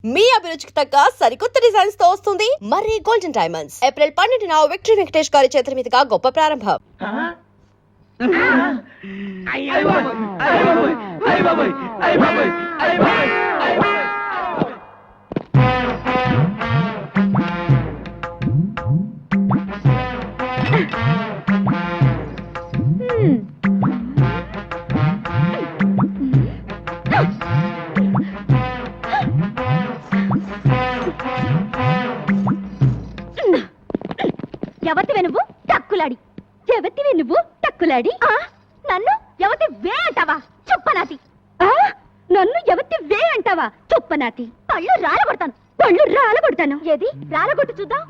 మీ అభిరుచికి తగ్గ సరికొత్త డిజైన్స్ తో వస్తుంది మర్రి గోల్డెన్ డైమండ్స్. ఏప్రిల్ 12న విక్టరీ వెంకటేష్ గారి చేతుల మీదుగా గొప్ప ప్రారంభం. ఎవతివే నువ్వు టక్కులాడి ఎవతివే నువ్వు టక్కులాడి నన్ను ఎవతి వే అంటావా చుప్పనాతి నన్ను ఎవతి వే అంటావా చుప్పనాతి పళ్ళు రాలగొడతాను ఏది రాలగొట్టు చూద్దాం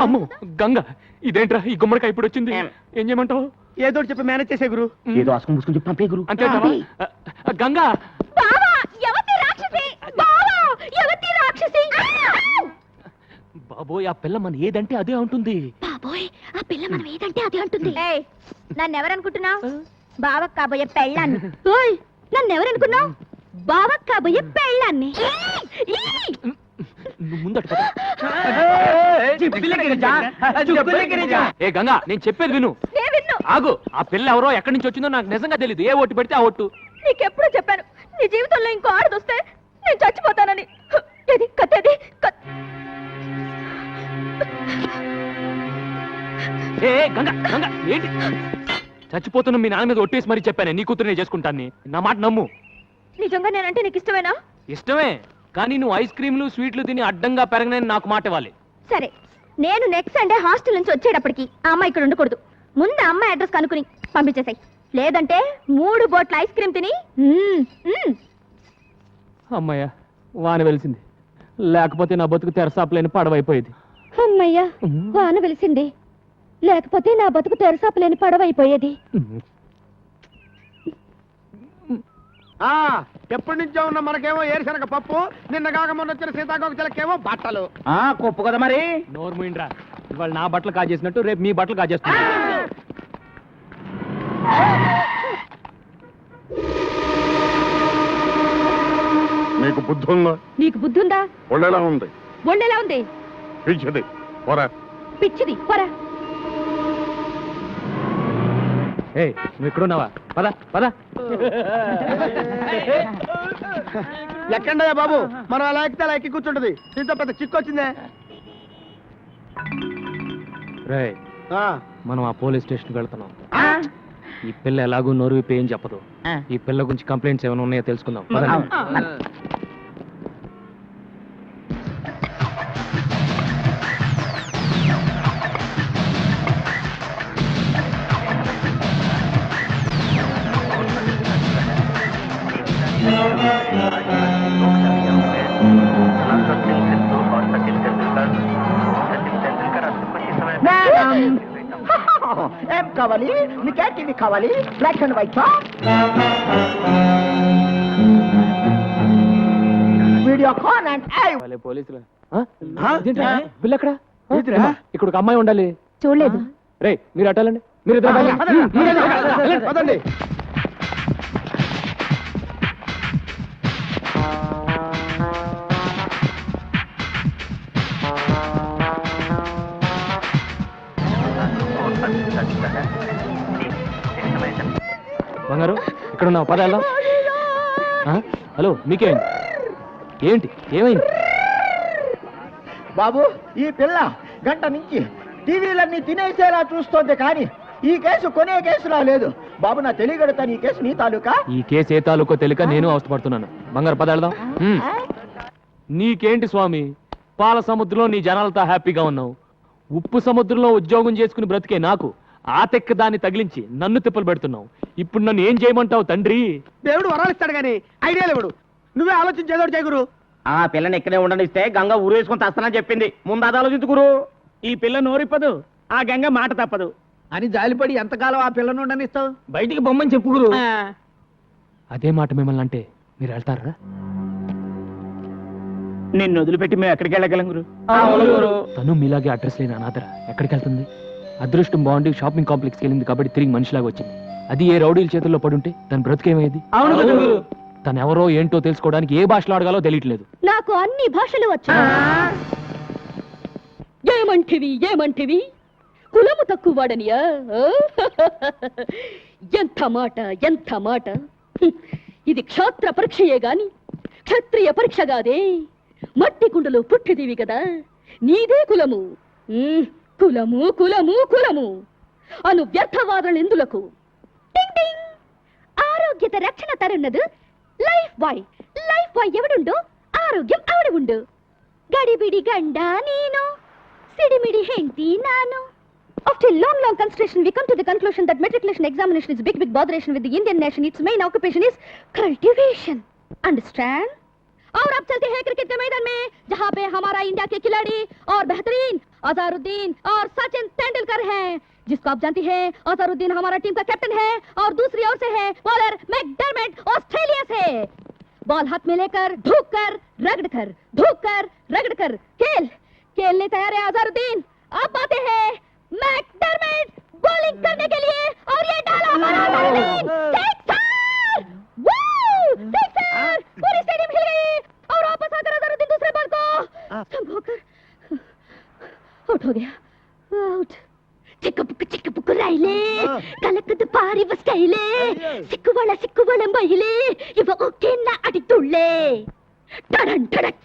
అమ్మో గంగ ఇదేంట్రా ఈ గుమ్మడికాయ ఇప్పుడు వచ్చింది ఏం చేయమంటావు ఏదో చెప్పి మేనేజ్ చేసే గురు ఏదో ఆసుకుని ముసుకుని చెప్పి పంపే గురు అంతే గంగా బావా ఎవతి రాక్షసి బావా ఎవతి రాక్షసి బాబోయ్ ఆ పిల్ల మన ఏదంటే అదే ఉంటుంది బాబోయ్ ఆ పిల్ల మనం ఏదంటే అదే అంటుంది నన్ను ఎవరనుకుంటున్నావు బావకు కాబోయే పెళ్ళాన్ని నన్ను ఎవరనుకున్నావు బావకు కాబోయే పెళ్ళాన్ని ఏ గంగా నేను చెప్పేది విను ఆగు ఆ పిల్ల ఎవరో ఎక్కడి నుంచి వచ్చిందో నాకు నిజంగా తెలియదు ఏ ఓటు పెడితే ఆ ఓటు నీకెప్పుడు చెప్పాను నీ జీవితంలో ఇంకో ఆడదొస్తే నేను చచ్చిపోతానని ఏది కత్తేది ఏ గంగా గంగా ఏంటి చచ్చిపోతున్న మీ నాన్న మీద ఒట్టేసి మరీ చెప్పాను నీ కూతురునే చేసుకుంటాను నా మాట నమ్ము నిజంగా నేనంటే నీకు ఇష్టమేనా ఇష్టమే కానీ నువ్వు ఐస్ క్రీమ్లు స్వీట్లు తిని అడ్డంగా పెరగనని నాకు మాట ఇవ్వాలి సరే నేను నెక్స్ట్ సండే హాస్టల్ నుంచి వచ్చేటప్పటికి ఆ అమ్మాయి ఇక్కడ ఉండకూడదు ముందు అమ్మాయి అడ్రస్ కనుక్కుని పంపించేసాయి లేదంటే 3 బోట్ల ఐస్ క్రీమ్ తిని అమ్మయ్య వాన వెలిసింది లేకపోతే నా బతుకు తెరసాపలేని పడవైపోయేది అమ్మయ్యా వాన వెలిసింది లేకపోతే నా బతుకు తెరసాపలేని పడవైపోయేది ఎప్పటి నుంచో ఉన్న మనకేమో ఏరుశనగ పప్పు నిన్న కాక మొన్న వచ్చిన సీతాకోక చిలకేమో బట్టలు కొప్పు కదా మరి నోర్మూయిండ్రా ఇవాళ నా బట్టలు కాజేసినట్టు రేపు మీ బట్టలు కాజేస్తున్నా నీకు బుద్ధి ఉందా నీకు బుద్ధుందా ఒళ్ళెలా ఉంది ఒళ్ళెలా ఉంది పిచ్చిది పోరా పిచ్చిది పోరా ఏ నువ్వు ఇక్కడున్నావా పద పద ఎక్కండయ్యా బాబు మనం అలా ఎక్కితే అలా ఎక్కి కూర్చుంటది దీంతో పెద్ద చిక్కు వచ్చిందే రే మనం ఆ పోలీస్ స్టేషన్కి వెళ్తున్నాం ఈ పిల్ల ఎలాగూ నోరు విప్పి ఏం చెప్పదు ఈ పిల్ల గురించి కంప్లైంట్స్ ఏమైనా ఉన్నాయో తెలుసుకుందాం ఏం కావాలి నీకే టీవీ కావాలి black and white video call and పోలీసులు పిల్ల ఎక్కడ ఇక్కడ ఒక అమ్మాయి ఉండాలి చూడలేదు రే మీరు అట్టాలండి మీరు పదండి బంగారు ఇక్కడ ఉన్నావు పద వెళ్దాం హలో మీకేమైంది ఏంటి ఏమైంది బాబు ఈ పిల్ల గంట నుంచి టీవీలన్నీ తినేసేలా చూస్తోంది కానీ ఈ కేసు కొనే కేసులా లేదు బాబు నా తెలియగడతాను ఈ కేసు నీ తాలూకా ఈ కేసు ఏ తాలూకో తెలియక నేను అవస్థపడుతున్నాను బంగారు పద వెళ్దాం నీకేంటి స్వామి పాల సముద్రంలో నీ జనాలతో హ్యాపీగా ఉన్నావు ఉప్పు సముద్రంలో ఉద్యోగం చేసుకుని బ్రతికే నాకు ఆ తెక్క దాన్ని తగిలించి నన్ను తిప్పలు పెడుతున్నావు ఇప్పుడు నన్ను ఏం చేయమంటావు తండ్రి దేవుడు వరాలు ఇస్తాడు గానీ ఐడియా లేవుడు నువ్వే ఆలోచించేదోడు చేయగురు ఆ పిల్లని ఇక్కడే ఉండనిస్తే గంగ ఊరేసుకుని తస్తానని చెప్పింది ముందు అది ఆలోచించుకురు ఈ పిల్ల నోరిప్పదు ఆ గంగ మాట తప్పదు అని జాలిపడి ఎంతకాలం ఆ పిల్లను ఉండనిస్తావు బయటికి బొమ్మని చెప్పుకురు అదే మాట మిమ్మల్ని అంటే మీరు వెళ్తారా నిన్ను వదిలిపెట్టి మేము ఎక్కడికి వెళ్ళగలం గురు తను మీలాగే అడ్రస్ లేని అనాథర ఎక్కడికి వెళ్తుంది అదృష్టం బాగుండి షాపింగ్ కాంప్లెక్స్కి వెళ్ళింది కాబట్టి తిరిగి మనిషిలాగా వచ్చింది అది ఏ రౌడీల చేతుల్లో పడుంటే దాని బ్రతికేమయ్యేది తనెవరో ఏంటో తెలుసుకోవడానికి ఏ భాషలో అడగాలో తెలియట్లేదు. నాకు అన్ని భాషలు వచ్చు. ఏమంటివి కులము తక్కువ వాడనియా? ఎంత మాట. ఇది క్షాత్ర పరీక్షయే గాని క్షత్రియ పరీక్ష కాదే. మట్టి కుండలో పుట్టిదివి కదా, నీదే కులము. కులము అను వ్యర్థవాదనలు ఎందులకు? టింగ్ టింగ్. ఆరోగ్యత రక్షణ తరున్నదు లైఫ్ బాయ్ ఎవడుండో ఆరోగ్యం ఆవిడ ఉండు. గడిబిడి గండ నేను, సిడిమిడి హెంటి నాను. After long consideration, we come to the conclusion that matriculation examination is big botheration with the Indian nation. Its main occupation is cultivation. Understand? और अब चलते हैं क्रिकेट के मैदान में, जहाँ पे हमारा इंडिया के खिलाड़ी और बेहतरीन अजहरुद्दीन और सचिन तेंदुलकर हैं, जिसको आप जानती हैं अजहरुद्दीन हमारा टीम का कैप्टन है और दूसरी ओर से है बॉलर मैकडरमट ऑस्ट्रेलिया से। बॉल हाथ में लेकर धूक कर रगड़ कर खेलने तैयार है अजहरुद्दीन। अब आते हैं मैकडरमट बॉलिंग करने के लिए और ये डाला हमारा अजहरुद्दीन। सिक्सर! पूरी स्टेडियम हिल गई और वापस आकर अजहरुद्दीन दूसरे बॉल को संभोकर आउट हो गया। आउट। చిక్కుపుక్కు రైలే కలకదు పారి వస్తైలే సిక్కువళ మహిళే ఇవ ఒకేనా అడితుళ్ళే టడన్ టడక్.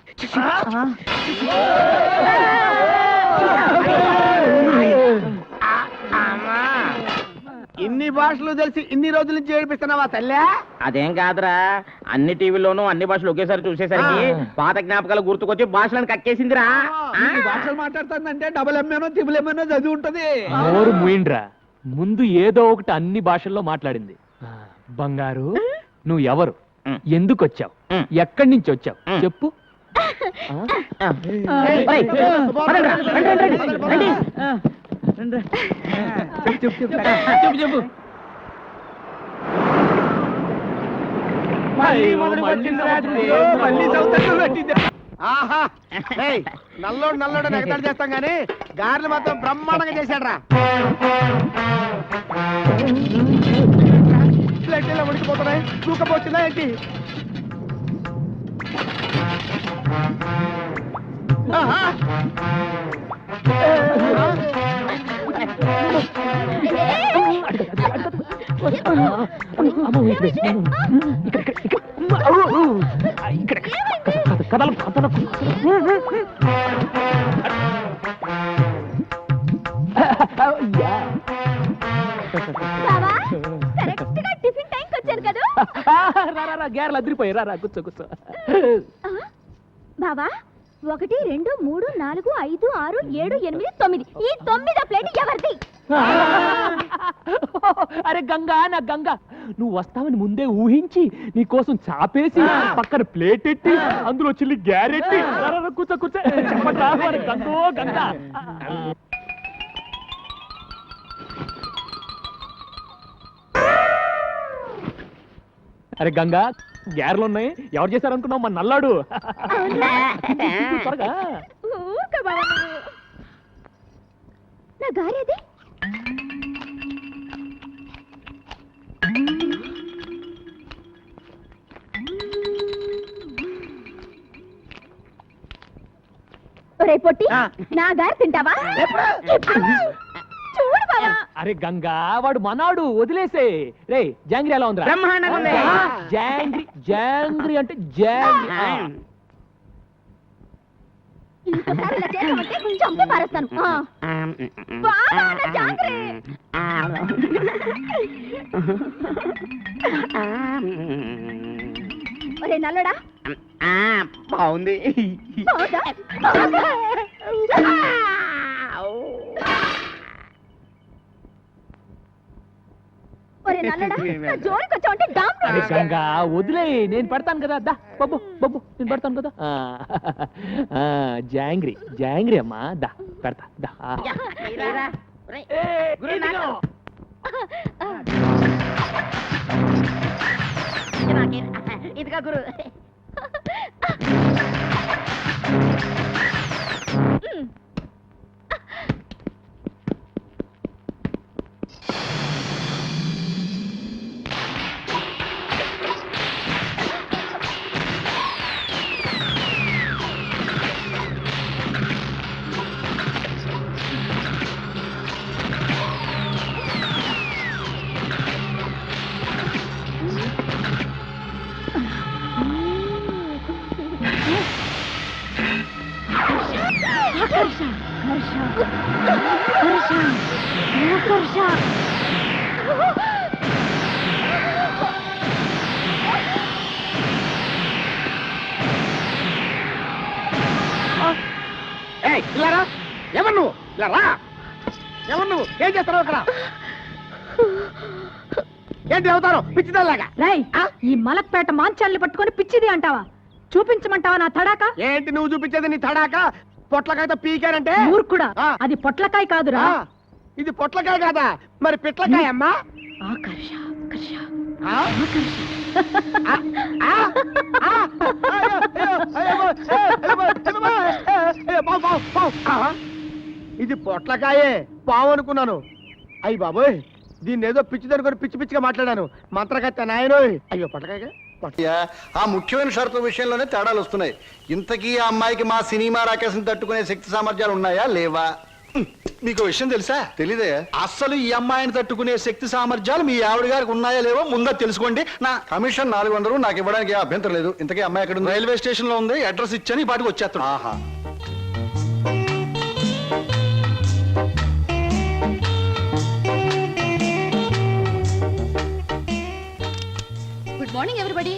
ఇన్ని భాషలు తెలిసి ఇన్ని రోజుల నుంచి ఏడిపిస్తున్నావా తల్లి? అదేం కాదురా, అన్ని టీవీలోనూ అన్ని భాషలు ఒకేసారి చూసేసరికి పాత జ్ఞాపకాలు గుర్తుకొచ్చి భాషలను కక్కేసిందిరా. భాషలు మాట్లాడుతుందంటే డబుల్ ఎంఏనో త్రిబుల్ ఎంఏనో చదివి ఉంటది. నోరు మూయిండ్రా, ముందు ఏదో ఒకటి అన్ని భాషల్లో మాట్లాడింది. బంగారు, నువ్వు ఎవరు, ఎందుకు వచ్చావు, ఎక్కడి నుంచి వచ్చావు చెప్పు. చెప్పు. ఆహా, నల్లోడు ఎగతాడు చేస్తాం గానీ గారెలు మాత్రం బ్రహ్మాండంగా చేశాడ్రా. ప్లేట్ ఇలా ఉడికిపోతున్నాయి, తూకపోతుందా ఏంటి? ఆహా. టిఫిన్ టైంకి వచ్చాను కదా. గేర్లు అదిరిపోయి రా కూర్చో. బాబా 1 2 3 4 5 6 7 8 9 ఈ 9వ ప్లేట్ ఎవరిది? అరే గంగా, నా గంగా, నువ్వు వస్తావని ముందే ఊహించి నీ కోసం చాపేసి పక్కన ప్లేట్ ఎట్టి అందులో చిల్లి గ్యారెట్టి కూర్చో చెప్పట్రా గంగో గంగా. అరే గంగా, గ్యారెలు ఉన్నాయి, ఎవరు చేశారనుకున్నావు? మన నల్లాడు. త్వరగా. నా గారేది? ఒరే పొట్టి, నా గారి తింటావా? చూడు బావా. అరే గంగా, వాడు మనాడు, వదిలేసే. రే జాంగ్రీ ఎలా ఉందిరా? జాంగ్రీ అంటే జాంగ్రీ. ఇంకోసారి ఇలా చేసామంటే చంపి పారేస్తాను. బావా, నా జాంగ్రీ. ఒరే నల్లడా, బాగుంది. బావుందా? ఒరే నల్లడా, నా జోలికి వచ్చావంటే డామ్. అరే గంగా, వదిలే, నేను పెడతాను కదా. దా బబ్బు నేను పెడతాను కదా. జాంగ్రీ అమ్మా, దా పెడతా. దా ఇదిగా గురు. ఆకర్ష ఆకర్ష ఇలారా ఎవరు నువ్వు ఇలా రా ఎవరు నువ్వు ఏం చేస్తావు అక్కడ ఏంటి అవుతారు పిచ్చిదాలాగా రై ఈ మలక్పేట మాంచాల్ని పట్టుకొని పిచ్చిది అంటావా చూపించమంటావా నా తడాక ఏంటి నువ్వు చూపించేది నీ తడాక పొట్లకాయతో పీకారంటే మూర్ఖుడా ఆ. అది పొట్లకాయ కాదురా ఆ, ఇది పొట్లకాయ కాదా మరి పిట్లకాయ అమ్మా ఆకర్ష ఆకర్ష ఆ? ఆకర్ష ఆ, ఆ, ఆ, ఆ. ఇది పొట్లకాయే పావు అనుకున్నాను అయ్యి బాబోయ్ దీన్ని ఏదో పిచ్చి దొరుకుని పిచ్చి పిచ్చిగా మాట్లాడాను మంత్రగత్త నాయనోయ్ అయ్యో పొట్లకాయ ఆ ముఖ్యమైన షరతుల విషయంలోనే తేడాలు వస్తున్నాయి. ఇంతకీ ఆ అమ్మాయికి మా సినిమా రాకేశం తట్టుకునే శక్తి సామర్థ్యాలు ఉన్నాయా లేవా? మీకు విషయం తెలుసా? తెలీదే. అస్సలు ఈ అమ్మాయిని తట్టుకునే శక్తి సామర్థ్యాలు మీ ఆవిడ గారికి ఉన్నాయా లేవో ముందా తెలుసుకోండి. నా కమిషన్ 400 నాకు ఇవ్వడానికి ఏ అభ్యంతరం లేదు. ఇంతకీ అమ్మాయి ఎక్కడ ఉంది? రైల్వే స్టేషన్ లో ఉంది. అడ్రస్ ఇచ్చాను ఈ పాటికి వచ్చేస్తాను. ఆహా. Good morning everybody.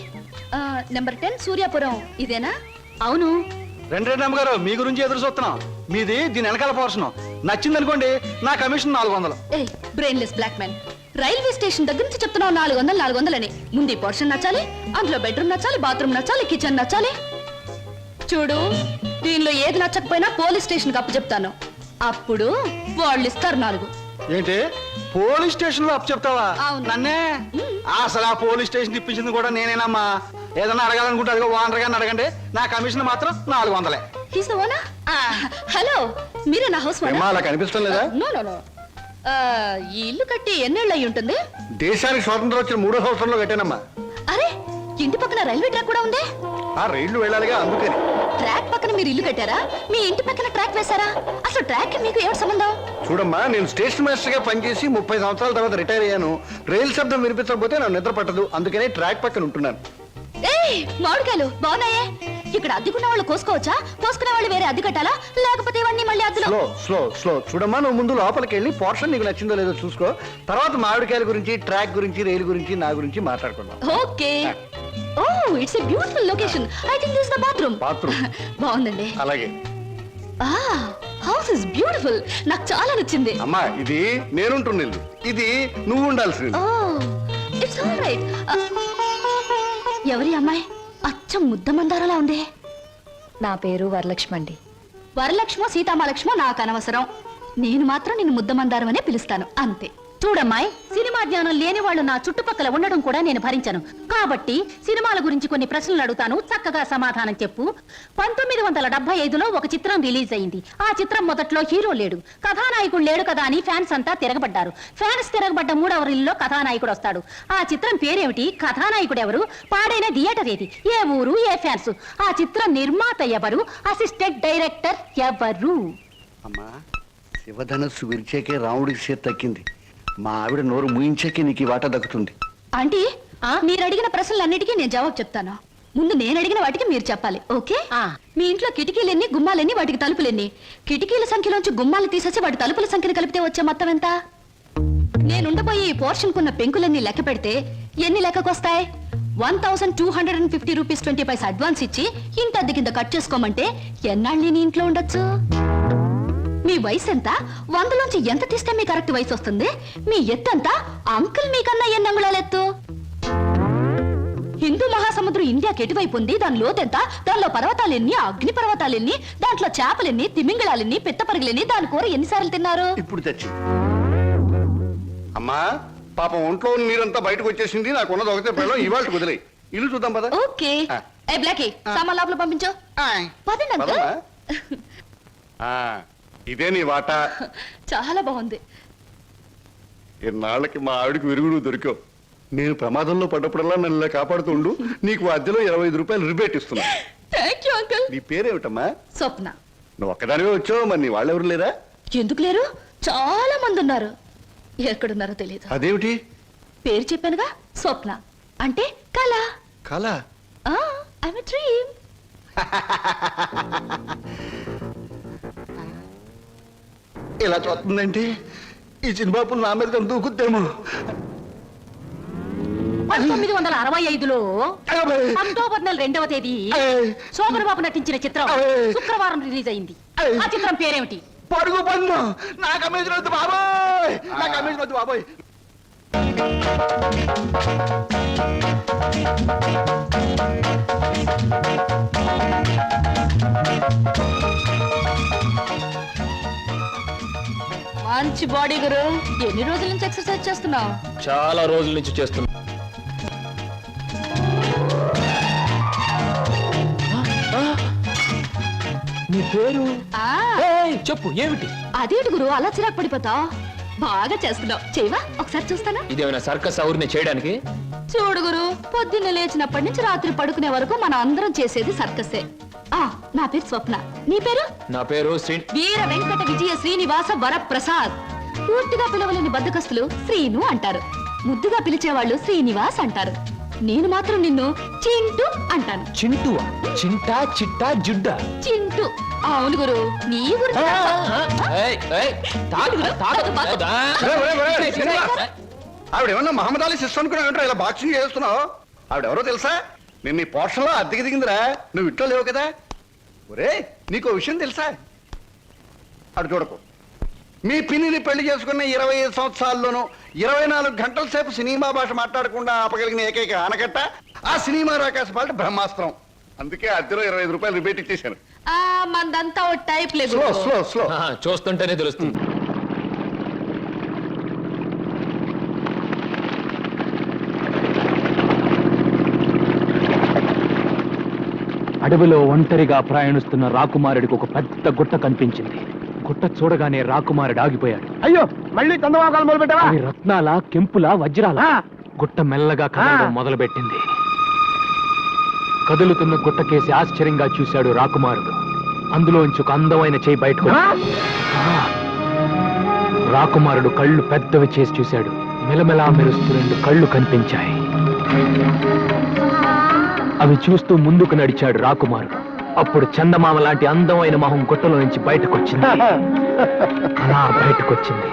Number 10 Suryapuram ఇదేనా? అవును రెండు అమ్మగారు మీ గురించి ఎదురు చూస్తున్నాం. మీది దీని వెనకాల పోర్షన్ నచ్చింది అనుకోండి, నా commission 400. A brainless black man, railway station దగ్గర నుంచి చెప్తున్నావు 400 అని. ముందు పోర్షన్ నచ్చాలి, అందులో బెడ్రూమ్ నచ్చాలి, బాత్రూమ్ నచ్చాలి, కిచెన్ నచ్చాలి. చూడు, దీనిలో ఏది నచ్చకపోయినా పోలీస్ స్టేషన్ కి అప్పు చెప్తాను. అప్పుడు వాళ్ళు ఇస్తారు 4. ఏంటి పోలీస్ స్టేషన్ లో అప్పు చెప్తావా? అవును. నన్నే? అసలు ఆ పోలీస్ స్టేషన్ ఇప్పించింది కూడా నేనేనమ్మా. ఏదన్నా అడగాలనుకుంటే అదిగో ఓనర్ గారిని అడగండి. నా కమిషన్ మాత్రం 400. He's the owner. హలో, మీరే నా హౌస్ ఏమ్మా, అలా కనిపిస్తాం లేదా? No no no. ఈ ఇల్లు కట్టి ఎన్నేళ్ళు అయి ఉంటుంది? దేశానికి స్వాతంత్రం వచ్చిన 3వ సంవత్సరంలో కట్టానమ్మా. అరే, ఇంటి పక్కన రైల్వే ట్రాక్ కూడా ఉంది. ఆ రైళ్లు వెళ్ళాలిగా, అందుకని. ట్రాక్ పక్కన మీరు ఇల్లు కట్టారా? మీ ఇంటి పక్కన ట్రాక్ వేశారా? అసలు ట్రాక్ మీకు ఏమిటి సంబంధం? చూడమ్మా, నేను స్టేషన్ మాస్టర్ గా పనిచేసి 30 సంవత్సరాల తర్వాత రిటైర్ అయ్యాను. రైలు శబ్దం వినిపించకపోతే నాకు నిద్ర పట్టదు. అందుకనే ట్రాక్ పక్కన ఉంటున్నాను. ఏయ్, మామిడికాయలు బాగున్నాయే. ఇక్కడ అద్దెకున్న వాళ్ళు కోసుకోవచ్చా? కోసుకునే వాళ్ళు వేరే అద్దె కట్టాలా? లేకపోతే ఇవన్నీ మళ్ళీ అద్దెలో? Slow slow slow. చూడమ్మా, నువ్వు ముందు లోపలికి వెళ్ళి పోర్షన్ నీకు నచ్చిందో లేదో చూసుకో. తర్వాత మామిడికాయల గురించి, ట్రాక్ గురించి, రైలు గురించి, నా గురించి మాట్లాడుకుందాం. Okay. Oh, it's a beautiful location. I think this the bathroom. Bathroom బాగుందండి. అలాగే. House is beautiful. నాకు చాలా నచ్చింది. అమ్మా, ఇది నేనుంటున్న ఇల్లు, ఇది నువ్వు ఉండాల్సింది. ఓ, ఇట్స్ ఆల్ రైట్. ఎవరి అమ్మాయి? అచ్చం ముద్ద మందారలా ఉంది. నా పేరు వరలక్ష్మి అండి. వరలక్ష్మో సీతామలక్ష్మో నాకు అనవసరం. నేను మాత్రం నిన్ను ముద్ద మందారం అనే పిలుస్తాను, అంతే. చూడమ్మాయి, సినిమా జ్ఞానం లేని వాళ్ళు నా చుట్టుపక్కల ఉండడం కూడా నేను భరించను. కాబట్టి సినిమాల గురించి కొన్ని ప్రశ్నలు అడుగుతాను, చక్కగా సమాధానం చెప్పు. 1975లో ఒక చిత్రం రిలీజ్ అయింది. ఆ చిత్రం మొదట్లో హీరో లేడు, కథానాయకుడు లేడు కదా అని ఫ్యాన్స్ అంతా తిరగబడ్డారు. ఫ్యాన్స్ తిరగబడ్డ 3వ రీల్లో కథానాయకుడు వస్తాడు. ఆ చిత్రం పేరేమిటి? కథానాయకుడు ఎవరు? పాడైన థియేటర్ ఏది? ఏ ఊరు? ఏ ఫ్యాన్స్? ఆ చిత్రం నిర్మాత ఎవరు? అసిస్టెంట్ డైరెక్టర్ ఎవరు? అమ్మా, శివధనస్సు విరిచాకే రాముడికి చేతి తక్కింది. మా ఆవిడ నోరు ముయించాకే నీకు ఈ వాటా దక్కుతుంది. ఆంటీ, మీరు అడిగిన ప్రశ్నలన్నిటికీ నేను జవాబు చెప్తాను. ముందు నేను అడిగిన వాటికి మీరు చెప్పాలి, ఓకే? మీ ఇంట్లో కిటికీలెన్ని, గుమ్మాలెన్ని, వాటికి తలుపులెన్ని? కిటికీల సంఖ్యలోంచి గుమ్మాలు తీసేసి వాటి తలుపుల సంఖ్యను కలిపితే వచ్చే మొత్తం ఎంత? నేనుండబోయే ఈ పోర్షన్ కున్న పెంకులన్నీ లెక్క పెడితే ఎన్ని లెక్కకొస్తాయి? 1250 రూపీస్ 20 పైసా అడ్వాన్స్ ఇచ్చి ఇంత అద్దె కింద కట్ చేసుకోమంటే ఎన్నాళ్ళు నేను ఇంట్లో ఉండొచ్చు? మీ వయసు ఎంత? 100లోంచి ఎంత తీస్తే మీ కరెక్ట్ వయసు వస్తుంది? మీ ఎత్తు ఎంత? అంకుల్ మీకన్నా ఎన్ని అంగుళాల ఎత్తు? హిందూ మహాసముద్రం ఇండియాకి ఎటువైపు ఉంది? దాని లోతెంత? దానిలో పర్వతాలెన్ని, అగ్ని పర్వతాలెన్ని, దాంట్లో చేపలెన్ని, తిమింగళాలెన్ని, పిత్తపరిగలెన్ని, దాని కూర ఎన్నిసార్లు తిన్నారు? ఇప్పుడు తెచ్చి అమ్మా, పాపం ఒంట్లో నీరంతా బయటకు వచ్చేసింది. నాకున్నది ఒకటే పిల్లలు, ఇవాళ కుదిలే. ఇల్లు చూద్దాం పద. ఓకే. ఏ బ్లాకీ, సామాన్ లోపల పంపించు. పదండి అంకుల్. ఇదే నీ వాటా. చాలా బాగుంది. ఇన్నాళ్ళకి మా ఆవిడకి విరుగుడు దొరికావు. నేను ప్రమాదంలో పడ్డప్పుడల్లా నన్ను ఇలా కాపాడుతూ ఉండు. నీకు అద్దెలో 25 రూపాయలు రిబేట్ ఇస్తున్నా. Thank you uncle. నీ పేరేమిటమ్మా? స్వప్న. నువ్వు ఒక్కదానివే వచ్చావు, మరి నీ వాళ్ళెవరు లేరా? ఎందుకు లేరు? చాలా మంది ఉన్నారు. ఎక్కడున్నారో తెలియదు. అదేమిటి? పేరు చెప్పానుగా, స్వప్న అంటే కళ. కళ? I'm a dream. ఇలా చూస్తుందంటే ఈ చిన్నబాబులు నా మీద దూకుద్దేమో. 1965లో అక్టోబర్ నెల 2వ తేదీ శోభన్ బాబు నటించిన చిత్రం శుక్రవారం రిలీజ్ అయింది. ఆ చిత్రం పేరేమిటి? పడుగు పన్ను. నాకు అమేజ్ వద్దు బాబోయ్, నాకు అమేజ్ వద్దు బాబోయ్. మంచి బాడీ గురు. ఎన్ని రోజుల నుంచి ఎక్సర్సైజ్ చేస్తున్నావు? చాలా రోజుల నుంచి చేస్తున్నా. నీ పేరు చెప్పు, ఏమిటి? అదేంటి గురు అలా చిరాకు పడిపోతావు? బాగా చేస్తున్నావు. చేయవా ఒకసారి చూస్తానా? ఇదేమైనా సర్కస్ ఊరిని చేయడానికి? చూడు గురు, పొద్దున్న లేచినప్పటి నుంచి రాత్రి పడుకునే వరకు మనం అందరం చేసేది సర్కసే. నా పేరు స్వప్న. నీ పేరు? నా పేరు వీర వెంకట విజయ శ్రీనివాస వరప్రసాద్. పూర్తిగా పిలవలేని బద్దకస్తులు శ్రీను అంటారు, ముద్దుగా పిలిచేవాళ్ళు శ్రీనివాస్ అంటారు. నేను మాత్రం నిన్ను చింటూ అంటాను. చింటువా? చింటా, చిట్టా, జుడ్డా? చింటూ. అవును గురు, నీ గురించి ఆవిడేమన్నా మహమ్మద్ అలీ సిస్టర్ అనుకున్నావు? ఇలా బాక్సింగ్ చేస్తున్నావు. ఆవిడెవరో తెలుసా? నేను నీ పోర్షన్లో అద్దెకి దిగిందిరా. నువ్వు ఇంట్లో లేవు కదా. ఒరే, నీకో విషయం తెలుసా? అటు చూడకు. మీ పిన్నిని పెళ్లి చేసుకున్న 25 సంవత్సరాల్లోనూ 24 గంటల సేపు సినిమా భాష మాట్లాడకుండా ఆపగలిగిన ఏకైక ఆనకట్ట ఆ సినిమా రాకాశ పాట బ్రహ్మాస్త్రం. అందుకే అద్దెలో 25 రూపాయలు రిబేట్ ఇచ్చేశాను. మందంతా ఓ టైప్ లేదు. Slow slow slow. చూస్తుంటేనే తెలుస్తుంది. అడవిలో ఒంటరిగా ప్రయాణిస్తున్న రాకుమారుడికి ఒక పెద్ద గుట్ట కనిపించింది. గుట్ట చూడగానే రాకుమారుడు ఆగిపోయాడు. అయ్యో, మళ్ళీ చందమాకాలు మొదలు పెట్టావా? అవి రత్నాల, కెంపుల, వజ్రాల. గుట్ట మెల్లగా కదలడం మొదలుపెట్టింది. కదులుతున్న గుట్టకేసి ఆశ్చర్యంగా చూశాడు రాకుమారుడు. అందులోంచి ఒక అందమైన చేయి బయటకు. రాకుమారుడు కళ్ళు పెద్దవి చేసి చూశాడు. మెలమెలా మెరుస్తూ 2 కళ్ళు కనిపించాయి. అవి చూస్తూ ముందుకు నడిచాడు రాకుమారుడు. అప్పుడు చందమామ లాంటి అందమైన మొహం గుట్టలో నుంచి బయటకొచ్చింది. అలా బయటకొచ్చింది.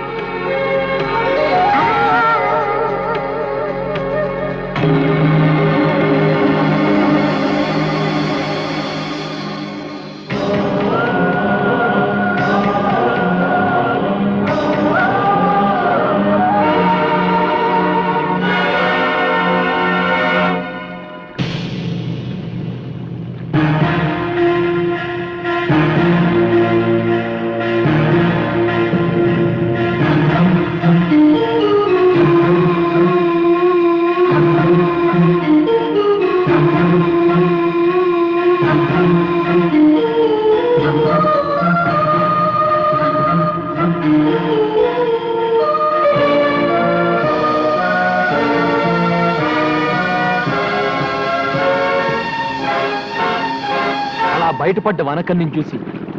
బయటపడ్డ వనకన్నిని చూసి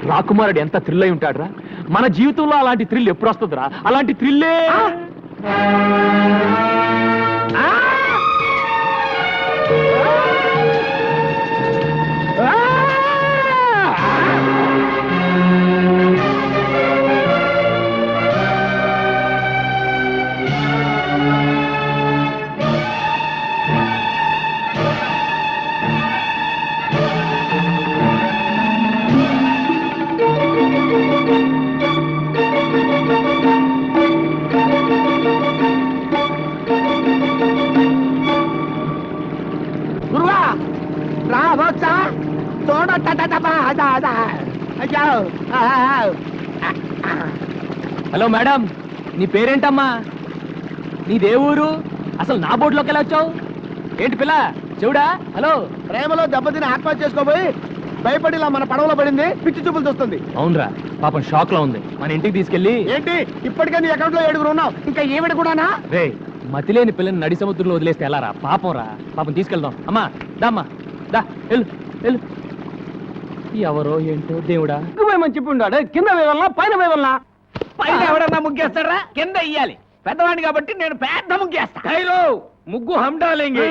రాకుమారుడు ఎంత థ్రిల్ అయి ఉంటాడురా. మన జీవితంలో అలాంటి థ్రిల్ ఎప్పుడు వస్తుందిరా? అలాంటి థ్రిల్లే హలో మేడం, నీ పేరేంటమ్మా? నీదే ఊరు? అసలు నా బోర్డులోకి ఎలా వచ్చావు? ఏంటి పిల్ల చెవుడా? హలో, ప్రేమలో దెబ్బతిని ఆత్మహత్య చేసుకోబోయి భయపడిలా మన పడవలో పడింది. పిచ్చి చూపులు చూస్తుంది. అవునరా, పాపం షాక్ లో ఉంది. మన ఇంటికి తీసుకెళ్ళి. ఏంటి ఇప్పటికే నీ అకౌంట్ లో 7 ఉన్నావు, ఇంకా ఏమిటి కూడానా? రే, మతిలేని పిల్లని నడి సముద్రంలో వదిలేస్తే ఎలా రా? పాపం రా, పాపం తీసుకెళ్దాం. అమ్మా దామ్మా దా, వెళ్ళు వెళ్ళు. ఎవరో ఏంటో దేవుడా. మంచి ఉన్నాడు. కింద వేవల్లా పైన వేవల్లా? పైన ఎవడన్నా ముగ్గేస్తారా? కింద ఇయ్యాలి. పెద్దవాడిని కాబట్టి నేను పెద్ద ముగ్గేస్తా. ముగ్గు హండాలేంగి.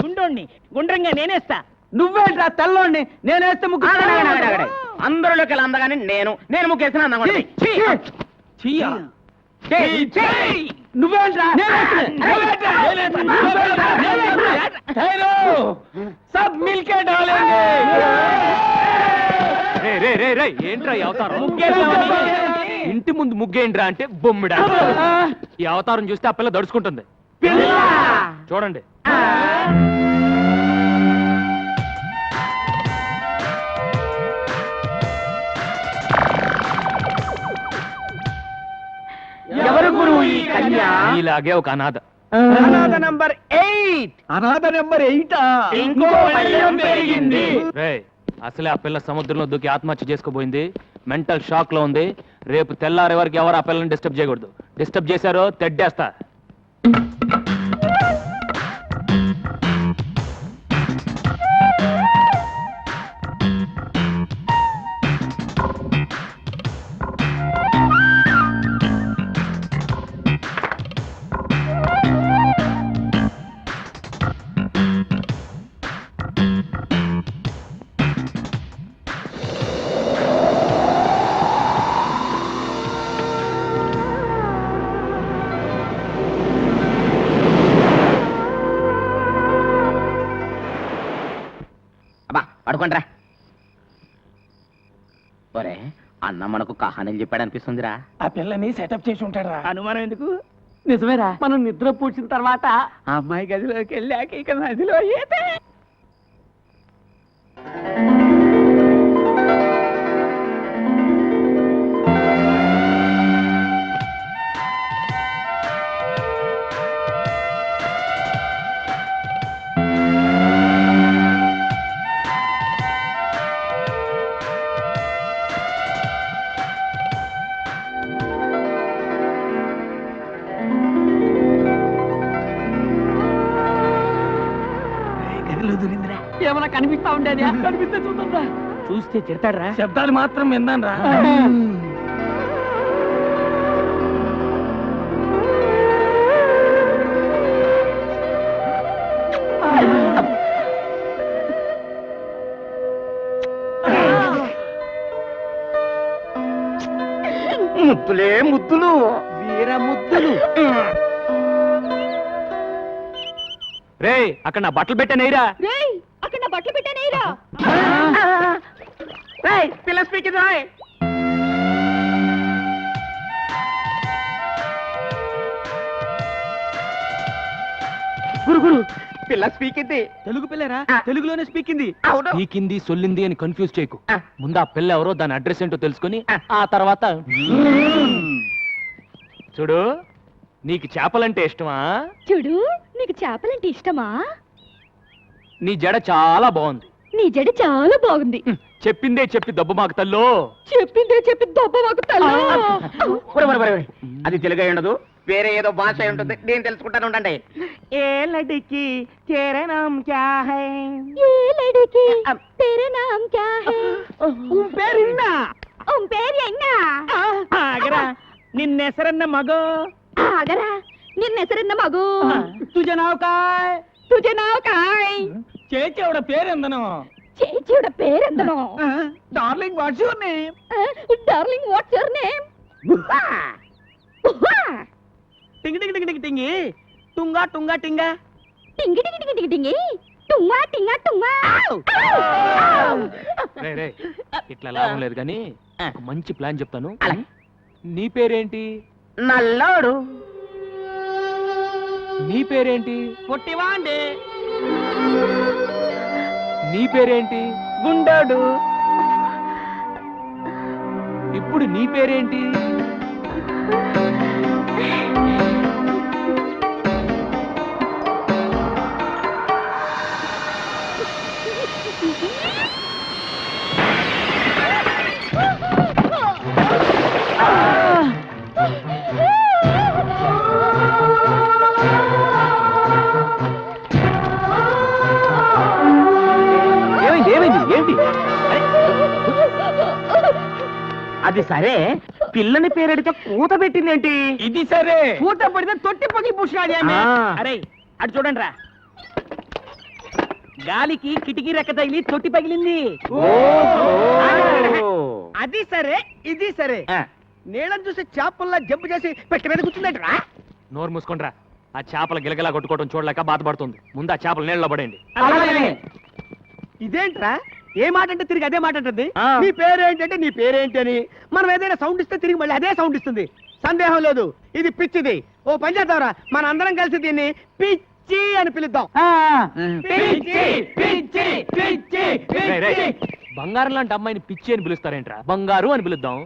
గుండోణ్ణి గుండ్రంగా నేనేస్తా. నువ్వేట్రా తెల్లోండి? నేనేస్తే ముగ్గు అందరిలోకి అందగానే నేను ముగ్గేసిన సబ్ మిల్కే ఏంట్రా ఈ అవతారం? ఇంటి ముందు ముగ్గేంట్రా అంటే బొమ్మిడా. ఈ అవతారం చూస్తే ఆ పిల్ల దడుచుకుంటుంది. చూడండి. ఎవరు గురువు ఈ కన్య? ఇలాగే ఒక అనాథ. అనాథ నంబర్ 8. అనాథ నంబర్ 8. ఇంకో పయ్యం పెరిగింది. రేయ్, అసలే ఆ పిల్ల సముద్రంలో దూకి ఆత్మహత్య చేసుకోబోయింది. మెంటల్ షాక్ లో ఉంది. రేపు తెల్లారే వరకు ఎవరు ఆ పిల్లని డిస్టర్బ్ చేయకూడదు. డిస్టర్బ్ చేశారో తెడ్డేస్తా. పడుకోండ్రా. ఒరే, అన్న మనకు కహానీలు చెప్పాడు అనిపిస్తుందిరా. ఆ పిల్లని సెటప్ చేసి ఉంటాడు. అనుమానం ఎందుకు? నిజమేరా. మనం నిద్ర పూడ్చిన తర్వాత ఆ అమ్మాయి గదిలోకి వెళ్ళాక ఇక నదిలో ఈత. ఏమన్నా కనిపిస్తా ఉండేది? కనిపిస్తే చూద్దా. చూస్తే తిడతాడ్రా. శబ్దాలు మాత్రం విన్నాను రా. ముద్దులే ముద్దులు, వీర ముద్దులు. రేయ్, అక్కడ నా బట్టలు పెట్టానేరా. అక్కడ నా బట్టలు పెట్టానేరా. పిల్ల స్పీకింగ్ రాయ్. గురు పిల్ల స్పీకింది. తెలుగు పిల్లరా? తెలుగులోనే స్పీకింది. పీకింది సొల్లింది అని కన్ఫ్యూజ్ చేయకు. ముందు ఆ పిల్ల ఎవరో దాని అడ్రస్ ఏంటో తెలుసుకొని ఆ తర్వాత చూడు. నీకు చేపలంటే ఇష్టమా? చూడు, నీకు చేపలంటే ఇష్టమా? నీ జడ చాలా బాగుంది. నీ జడ చాలా బాగుంది. చెప్పిందే చెప్పి దెబ్బ మాకు తల్లో. చెప్పిందే చెప్పి దొబ్బ మాకు తల్లి. అది తెలుగు అయి ఉండదు, వేరే ఏదో భాష అయి ఉంటుంది. నేను తెలుసుకుంటాను ఉండండి. ఏ లడికి तेरा नाम क्या है? ఏ లడికి तेरा नाम क्या है? పేరిన్నా పేరు ఎన్నా? ఆగరా. నిన్నెసరన్న మగో. ఆగరా, నిన్న ಹೆಸರನ್ನ మగు. तुझे नाव काय? तुझे नाव काय? చేచేవడ పేరెందను? చేచిയുടെ പേരെന്തനോ? Darling what's your name? Darling what's your name? టింగి టింగి టింగి టింగి టింగి టుంగా టుంగా టింగా టింగి టింగి టింగి టింగి టింగి టుంగా టింగా టుంగా. రేయ్, రేయ్, ఇట్లా లాభం లేదు కానీ ఒక మంచి ప్లాన్ చెప్తాను. నీ పేరేంటి? నల్లోడు. నీ పేరేంటి? పొట్టివాండే. నీ పేరేంటి? గుండోడు. ఇప్పుడు నీ పేరేంటి? ఏంటి? అది సరే, పిల్లని పేరెడితే కూత పెట్టిందేంటి? ఇది సరే, కూత పడితే తొట్టి పగిలి పూసినాడు. అరే అటు చూడండి రా. గాలికి కిటికీ రెక్క తగిలి తొట్టి పగిలింది. అది సరే, ఇది సరే. నీళ్ళని చూసి చేపల్లా జంప్ చేసి పెట్టి మీద కూర్చుందంటరా నోరు మూసుకుంట్రా. ఆ చేపల గిలగిలా కొట్టుకోవడం చూడలేక బాధపడుతుంది. ముందు ఆ చేపలు నీళ్ళలో పడేయండి. ఇదేంట్రా ఏ మాట అంటే తిరిగి అదే మాట అంటుంది. నీ పేరేంటంటే నీ పేరేంటి అని మనం ఏదైనా సౌండ్ ఇస్తే తిరిగి మళ్ళీ అదే సౌండ్ ఇస్తుంది. సందేహం లేదు ఇది పిచ్చిది. ఓ పని చేద్దాంరా, మన అందరం కలిసి దీన్ని పిచ్చి అని పిలుద్దాం. రేయ్, రేయ్, బంగారం లాంటి అమ్మాయిని పిచ్చి అని పిలుస్తారేంట్రా? బంగారు అని పిలుద్దాం.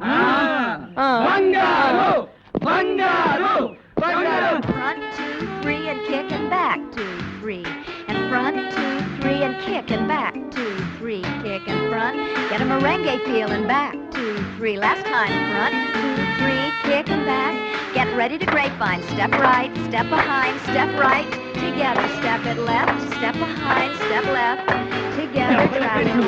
Front 2, 3 and kick and back 2, 3 and front 2, 3 and kick and back 2, 3 kick and front. Get a merengue feel and back 2, 3. Last time front 2, 3 kick and back. Get ready to grapevine. Step right, step behind, step right. Together, step it left, step behind, step left. Together, travel.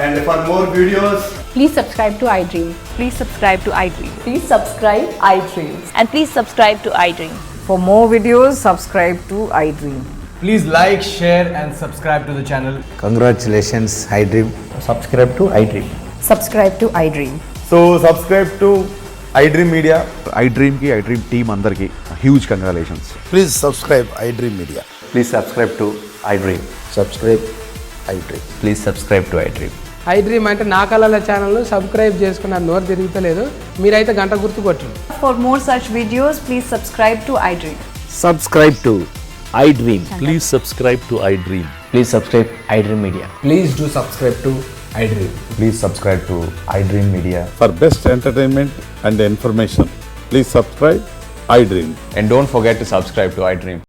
And for more videos, Please subscribe to iDream. Please subscribe to iDream. Please subscribe iDream. And please subscribe to iDream. For more videos, subscribe to iDream. Please like, share and subscribe to the channel. congratulations, iDream. Subscribe to iDream. Subscribe to iDream. So subscribe to iDream Media. iDream కి iDream team అందరికి huge congratulations. Please subscribe iDream Media. Please subscribe to iDream. Subscribe iDream. Please subscribe to iDream. iDream అంటే నా కళల ఛానల్ను subscribe చేసుకున్న నోరు తిరుగుతలేదు. మీరైతే గంట గుర్తు కొట్టండి. For more such videos, please subscribe to iDream. Subscribe to iDream. Please subscribe to iDream. Please subscribe iDream Media. Please do subscribe to iDream. Please subscribe to iDream Media. For best entertainment and information, please subscribe iDream. And don't forget to subscribe to iDream.